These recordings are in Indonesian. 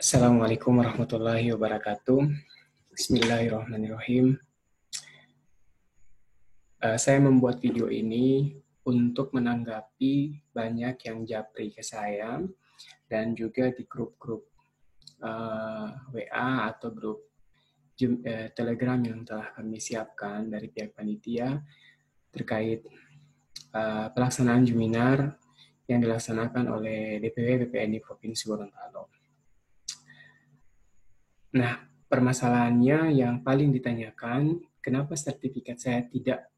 Assalamualaikum warahmatullahi wabarakatuh. Bismillahirrahmanirrahim. Saya membuat video ini untuk menanggapi banyak yang japri ke saya dan juga di grup-grup WA atau grup Telegram yang telah kami siapkan dari pihak panitia terkait pelaksanaan Juminar yang dilaksanakan oleh DPW PPNI Provinsi Gorontalo. Nah, permasalahannya yang paling ditanyakan, kenapa sertifikat saya tidak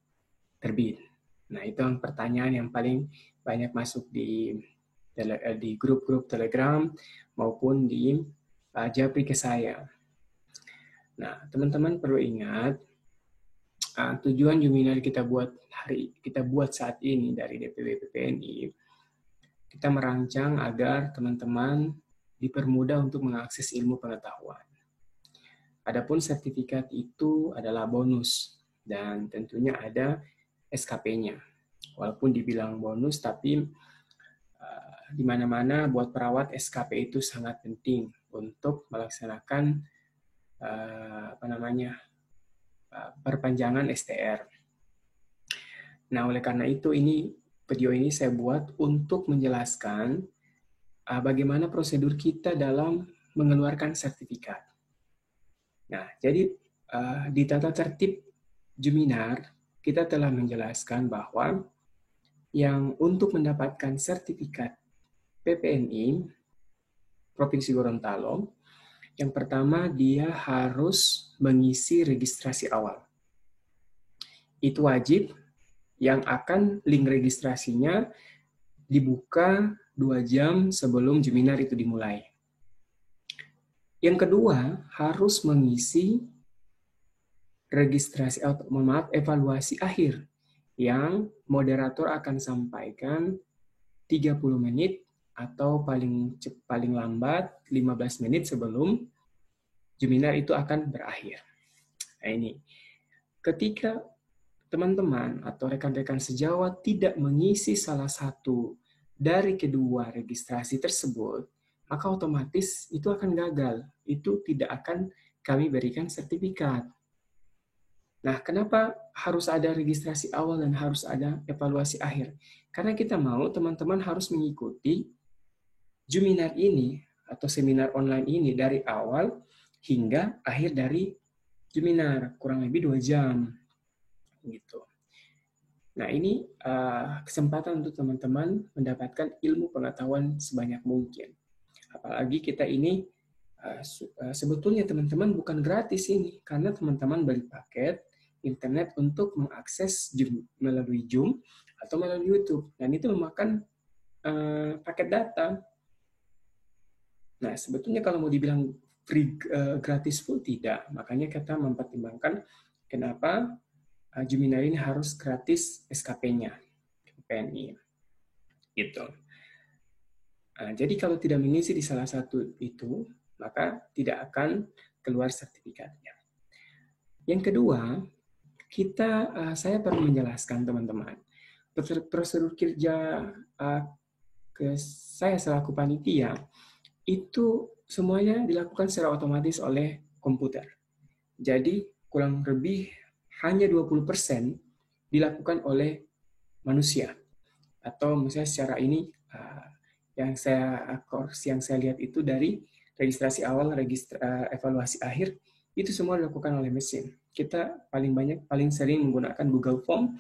terbit? Nah, itu yang pertanyaan yang paling banyak masuk di grup-grup Telegram maupun di japri ke saya. Nah, teman-teman perlu ingat, tujuan Juminar kita buat saat ini dari DPW PPNI, kita merancang agar teman-teman dipermudah untuk mengakses ilmu pengetahuan. Adapun sertifikat itu adalah bonus dan tentunya ada SKP-nya. Walaupun dibilang bonus, tapi di mana-mana buat perawat SKP itu sangat penting untuk melaksanakan perpanjangan STR. Nah, oleh karena itu video ini saya buat untuk menjelaskan bagaimana prosedur kita dalam mengeluarkan sertifikat. Nah, jadi di tata tertib Juminar, kita telah menjelaskan bahwa yang untuk mendapatkan sertifikat PPNI Provinsi Gorontalo, yang pertama dia harus mengisi registrasi awal. Itu wajib, yang akan link registrasinya dibuka 2 jam sebelum Juminar itu dimulai. Yang kedua, harus mengisi evaluasi akhir yang moderator akan sampaikan 30 menit atau paling lambat 15 menit sebelum Juminar itu akan berakhir. Nah, ini ketika teman-teman atau rekan-rekan sejawat tidak mengisi salah satu dari kedua registrasi tersebut, maka otomatis itu akan gagal. Itu tidak akan kami berikan sertifikat. Nah, kenapa harus ada registrasi awal dan harus ada evaluasi akhir? Karena kita mau teman-teman harus mengikuti Juminar ini atau seminar online ini dari awal hingga akhir dari Juminar, kurang lebih 2 jam. Gitu. Nah, ini kesempatan untuk teman-teman mendapatkan ilmu pengetahuan sebanyak mungkin. Apalagi kita ini sebetulnya teman-teman bukan gratis ini, karena teman-teman beli paket internet untuk mengakses melalui Zoom atau melalui YouTube, dan itu memakan paket data. Nah, sebetulnya kalau mau dibilang free gratis pun tidak, makanya kita mempertimbangkan kenapa Juminar ini harus gratis SKP-nya, PNI. Gitu. Nah, jadi kalau tidak mengisi di salah satu itu, maka tidak akan keluar sertifikatnya. Yang kedua, saya perlu menjelaskan teman-teman, prosedur kerja saya selaku panitia itu semuanya dilakukan secara otomatis oleh komputer. Jadi kurang lebih hanya 20% dilakukan oleh manusia. Atau misalnya secara ini yang saya lihat itu dari registrasi awal, evaluasi akhir, itu semua dilakukan oleh mesin. Kita paling sering menggunakan Google Form,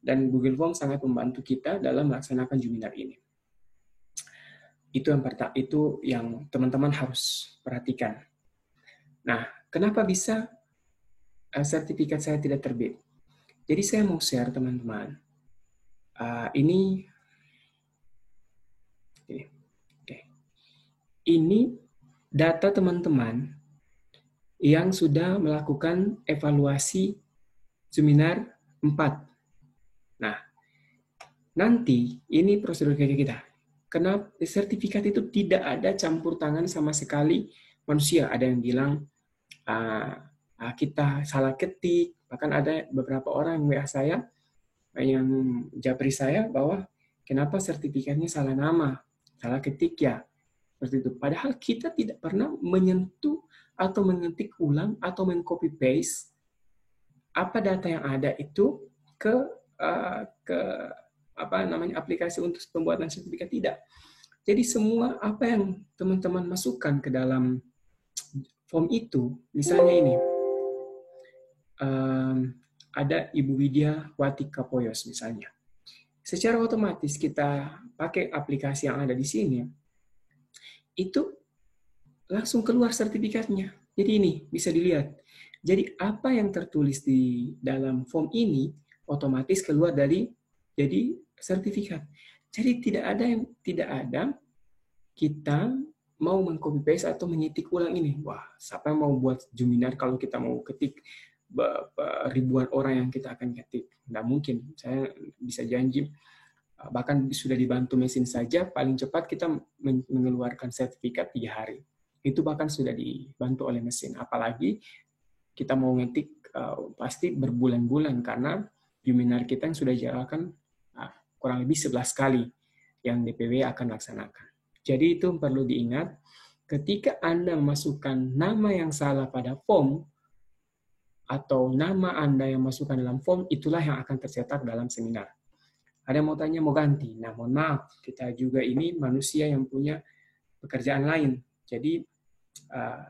dan Google Form sangat membantu kita dalam melaksanakan Juminar ini. Itu yang teman-teman harus perhatikan. Nah, kenapa bisa sertifikat saya tidak terbit? Jadi saya mau share teman-teman. Ini data teman-teman yang sudah melakukan evaluasi Juminar 4. Nah, nanti ini prosedur kerja kita. Kenapa sertifikat itu tidak ada campur tangan sama sekali manusia? Ada yang bilang kita salah ketik, bahkan ada beberapa orang WA saya yang japri saya bahwa kenapa sertifikatnya salah nama, salah ketik ya. Seperti itu. Padahal kita tidak pernah menyentuh atau mengetik ulang atau mengcopy paste apa data yang ada itu ke ke apa namanya aplikasi untuk pembuatan sertifikat, tidak. Jadi semua apa yang teman-teman masukkan ke dalam form itu, misalnya ini ada Ibu Widya Watika Poyos misalnya. Secara otomatis kita pakai aplikasi yang ada di sini, itu langsung keluar sertifikatnya. Jadi ini bisa dilihat. Jadi apa yang tertulis di dalam form ini otomatis keluar dari jadi sertifikat. Jadi tidak ada kita mau mengcopy paste atau menyetik ulang ini. Wah, siapa yang mau buat Juminar kalau kita mau ketik ribuan orang yang kita akan ketik? Nggak mungkin. Saya bisa janji, bahkan sudah dibantu mesin saja, paling cepat kita mengeluarkan sertifikat 3 hari. Itu bahkan sudah dibantu oleh mesin. Apalagi kita mau ngetik pasti berbulan-bulan, karena Juminar kita yang sudah jalankan kurang lebih 11 kali yang DPW akan laksanakan. Jadi itu perlu diingat, ketika Anda memasukkan nama yang salah pada form, atau nama Anda yang masukkan dalam form, itulah yang akan tercetak dalam seminar. Ada yang mau tanya, mau ganti? Nah, mohon maaf, kita juga ini manusia yang punya pekerjaan lain. Jadi,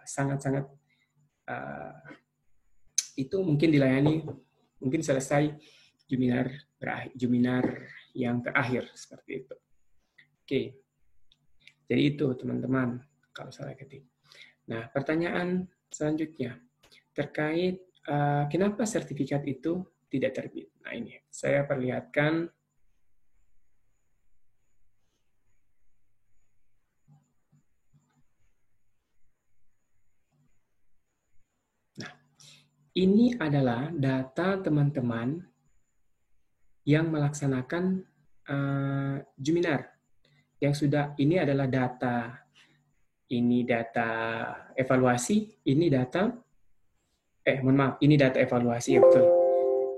sangat-sangat itu mungkin dilayani, mungkin selesai Juminar yang terakhir, seperti itu. Oke. Jadi itu, teman-teman, kalau salah ketik. Nah, pertanyaan selanjutnya terkait kenapa sertifikat itu tidak terbit. Nah, ini saya perlihatkan. Nah, ini adalah data teman-teman yang melaksanakan Juminar. Yang sudah, ini adalah data, ini data evaluasi, ini data, ini data evaluasi, ya betul.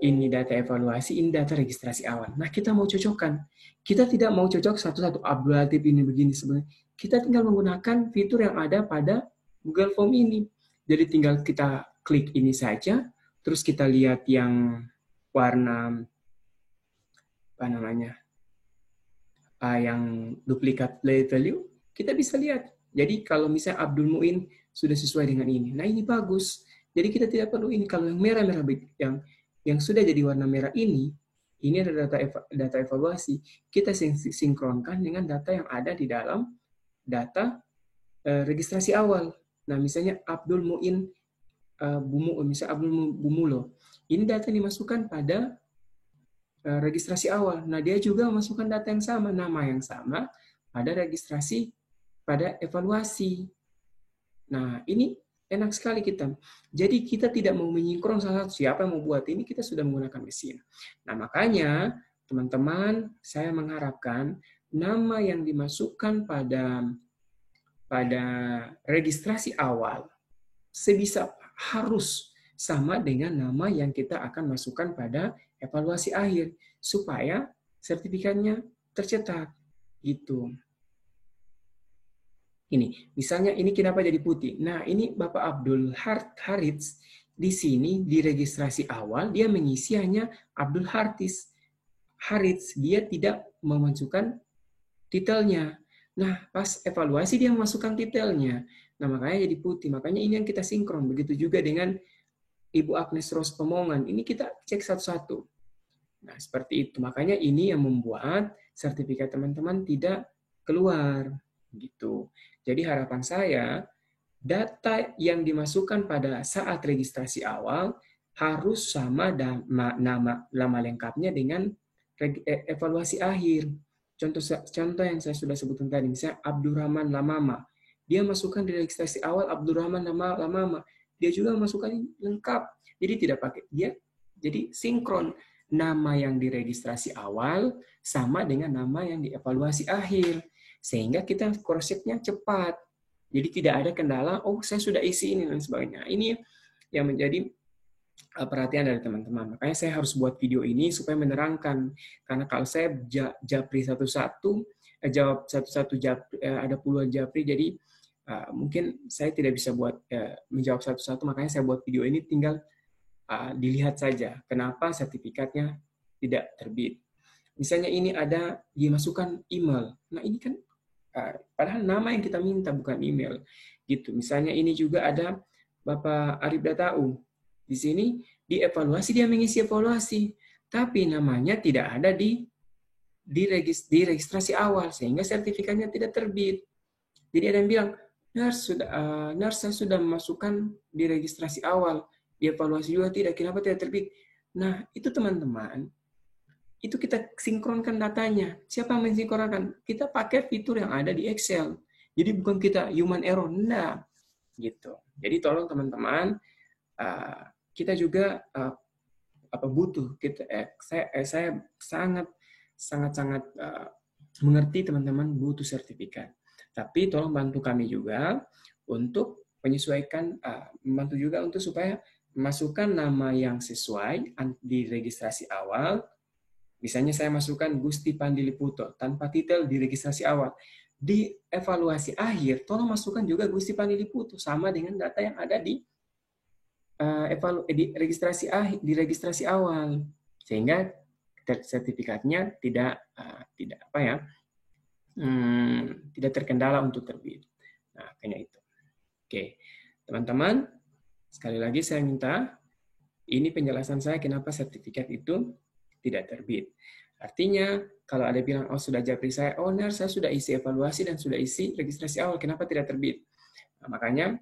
Ini data evaluasi, ini data registrasi awal. Nah, kita mau cocokkan. Kita tidak mau cocok satu-satu, Abdul Latif ini begini sebenarnya. Kita tinggal menggunakan fitur yang ada pada Google Form ini. Jadi tinggal kita klik ini saja, terus kita lihat yang warna, apa namanya, yang duplikat value, kita bisa lihat. Jadi kalau misalnya Abdul Muin sudah sesuai dengan ini, nah ini bagus. Jadi kita tidak perlu ini. Kalau yang merah-merah, yang sudah jadi warna merah ini adalah data evaluasi. Kita sinkronkan dengan data yang ada di dalam data registrasi awal. Nah, misalnya Abdul Muin misalnya Abdul Bumulo. Ini data yang dimasukkan pada registrasi awal. Nah, dia juga memasukkan data yang sama, nama yang sama pada registrasi, pada evaluasi. Nah, ini enak sekali kita. Jadi kita tidak mau menyinkron salah satu, siapa yang mau buat ini, kita sudah menggunakan mesin. Nah, makanya teman-teman, saya mengharapkan nama yang dimasukkan pada registrasi awal sebisa harus sama dengan nama yang kita akan masukkan pada evaluasi akhir, supaya sertifikatnya tercetak. Gitu. Ini, misalnya ini kenapa jadi putih? Nah, ini Bapak Abdul Harits, di sini di registrasi awal, dia mengisi hanya Abdul Harits. Dia tidak memasukkan titelnya. Nah, pas evaluasi dia memasukkan titelnya. Nah, makanya jadi putih. Makanya ini yang kita sinkron. Begitu juga dengan Ibu Agnes Rose Pemongan. Ini kita cek satu-satu. Nah, seperti itu. Makanya ini yang membuat sertifikat teman-teman tidak keluar. Gitu. Jadi harapan saya, data yang dimasukkan pada saat registrasi awal harus sama nama lengkapnya dengan evaluasi akhir. Contoh yang saya sudah sebutkan tadi, misalnya Abdurrahman Lamama. Dia masukkan di registrasi awal Abdurrahman Lamama. Dia juga masukkan lengkap. Jadi tidak pakai dia. Jadi sinkron nama yang diregistrasi awal sama dengan nama yang dievaluasi akhir. Sehingga kita cross-check-nya cepat. Jadi tidak ada kendala, oh saya sudah isi ini dan sebagainya. Ini yang menjadi perhatian dari teman-teman. Makanya saya harus buat video ini supaya menerangkan. Karena kalau saya japri satu-satu, jawab satu-satu japri, ada puluhan japri, jadi mungkin saya tidak bisa buat menjawab satu-satu, makanya saya buat video ini, tinggal dilihat saja kenapa sertifikatnya tidak terbit. Misalnya ini ada dimasukkan email, nah ini kan padahal nama yang kita minta bukan email, gitu. Misalnya ini juga ada Bapak Arif Datau, di sini dievaluasi, dia mengisi evaluasi, tapi namanya tidak ada di registrasi awal, sehingga sertifikatnya tidak terbit. Jadi ada yang bilang, Nurse sudah memasukkan di registrasi awal, di evaluasi juga tidak, kenapa tidak terbit? Nah, itu teman-teman, itu kita sinkronkan datanya. Siapa yang mensinkronkan? Kita pakai fitur yang ada di Excel. Jadi bukan kita human error, enggak. Gitu. Jadi tolong teman-teman, kita juga butuh. Saya sangat mengerti teman-teman butuh sertifikat. Tapi tolong bantu kami juga untuk menyesuaikan, membantu juga untuk supaya masukkan nama yang sesuai di registrasi awal. Misalnya saya masukkan Gusti Pandiliputo tanpa titel di registrasi awal. Di evaluasi akhir, tolong masukkan juga Gusti Pandiliputo sama dengan data yang ada di registrasi awal, sehingga sertifikatnya tidak tidak terkendala untuk terbit. Nah, kayaknya itu. Oke, teman-teman, sekali lagi saya minta ini penjelasan saya kenapa sertifikat itu tidak terbit. Artinya, kalau ada bilang, oh sudah japri saya, oh saya sudah isi evaluasi dan sudah isi registrasi awal, kenapa tidak terbit? Nah, makanya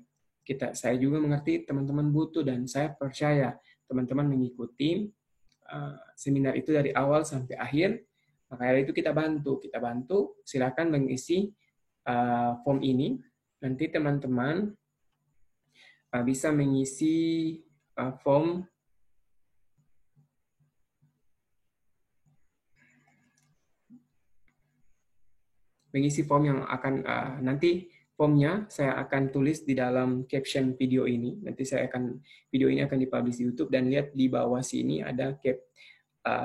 saya juga mengerti teman-teman butuh, dan saya percaya teman-teman mengikuti seminar itu dari awal sampai akhir. Makanya itu kita bantu, silakan mengisi form ini. Nanti teman-teman bisa mengisi form yang akan nanti formnya saya akan tulis di dalam caption video ini. Nanti video ini akan dipublish di YouTube, dan lihat di bawah sini ada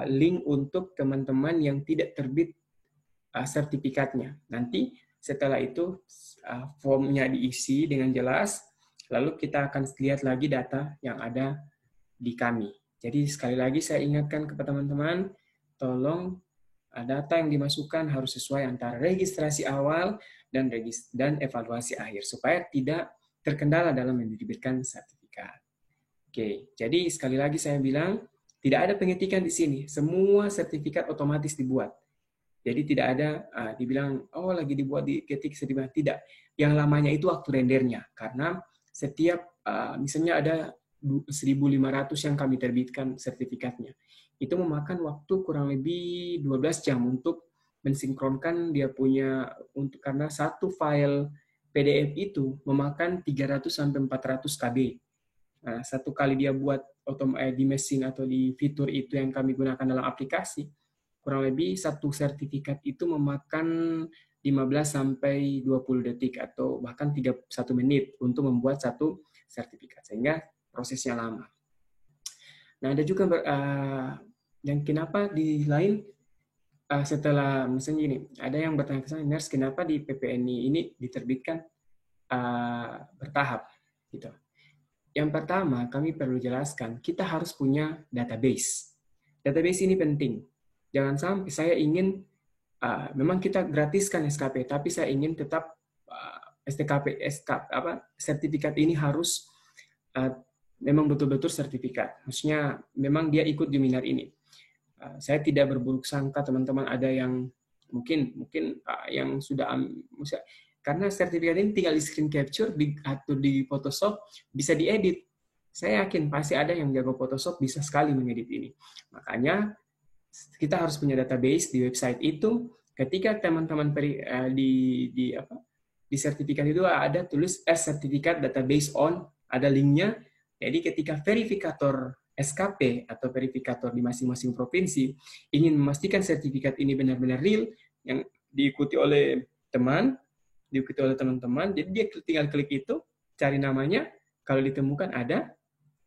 link untuk teman-teman yang tidak terbit sertifikatnya. Nanti setelah itu formnya diisi dengan jelas, lalu kita akan lihat lagi data yang ada di kami. Jadi sekali lagi saya ingatkan kepada teman-teman, tolong data yang dimasukkan harus sesuai antara registrasi awal dan evaluasi akhir, supaya tidak terkendala dalam menerbitkan sertifikat. Oke, jadi sekali lagi saya bilang, tidak ada pengetikan di sini. Semua sertifikat otomatis dibuat. Jadi tidak ada dibilang, oh lagi dibuat di ketik sedikit. Tidak. Yang lamanya itu waktu rendernya. Karena setiap, misalnya ada 1.500 yang kami terbitkan sertifikatnya. Itu memakan waktu kurang lebih 12 jam untuk mensinkronkan dia punya, karena satu file PDF itu memakan 300-400 KB. Nah, satu kali dia buat di mesin atau di fitur itu yang kami gunakan dalam aplikasi, kurang lebih satu sertifikat itu memakan 15-20 detik atau bahkan 31 menit untuk membuat satu sertifikat, sehingga prosesnya lama. Nah, ada juga yang kenapa di lain setelah misalnya ini, ada yang bertanya ke saya, Nurse, kenapa di PPNI ini diterbitkan bertahap gitu. Yang pertama, kami perlu jelaskan, kita harus punya database. Database ini penting. Jangan sampai saya ingin, memang kita gratiskan SKP, tapi saya ingin tetap sertifikat ini harus memang betul-betul sertifikat. Maksudnya, memang dia ikut di seminar ini. Saya tidak berburuk sangka, teman-teman ada yang mungkin yang sudah, karena sertifikat ini tinggal di screen capture atau di Photoshop, bisa diedit. Saya yakin pasti ada yang jago Photoshop bisa sekali mengedit ini. Makanya kita harus punya database di website itu. Ketika teman-teman di sertifikat itu ada tulis sertifikat database on, ada linknya. Jadi ketika verifikator SKP atau verifikator di masing-masing provinsi ingin memastikan sertifikat ini benar-benar real, yang diikuti oleh teman-teman, jadi dia tinggal klik itu, cari namanya, kalau ditemukan ada,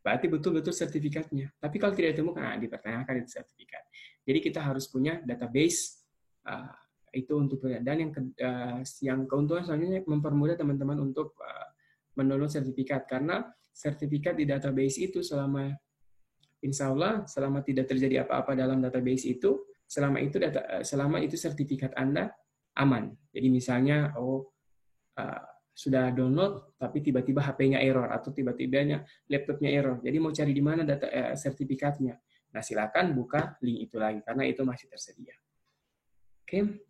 berarti betul-betul sertifikatnya. Tapi kalau tidak ditemukan, dipertanyakan itu sertifikat. Jadi kita harus punya database Itu untuk dan yang keuntungan selanjutnya mempermudah teman-teman untuk mendownload sertifikat, karena sertifikat di database itu insya Allah selama tidak terjadi apa-apa dalam database itu, selama itu sertifikat Anda aman. Jadi misalnya sudah download tapi tiba-tiba HP-nya error atau tiba-tiba laptopnya error. Jadi mau cari di mana sertifikatnya. Nah, silakan buka link itu lagi karena itu masih tersedia. Oke.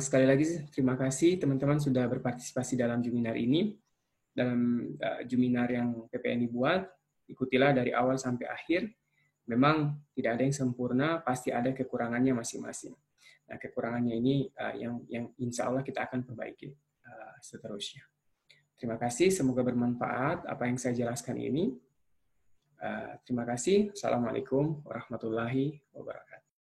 Sekali lagi terima kasih teman-teman sudah berpartisipasi dalam Juminar ini. Dalam Juminar yang PPNI buat, ikutilah dari awal sampai akhir. Memang tidak ada yang sempurna, pasti ada kekurangannya masing-masing. Nah, kekurangannya ini yang insya Allah kita akan perbaiki seterusnya. Terima kasih, semoga bermanfaat apa yang saya jelaskan ini. Terima kasih. Assalamualaikum warahmatullahi wabarakatuh.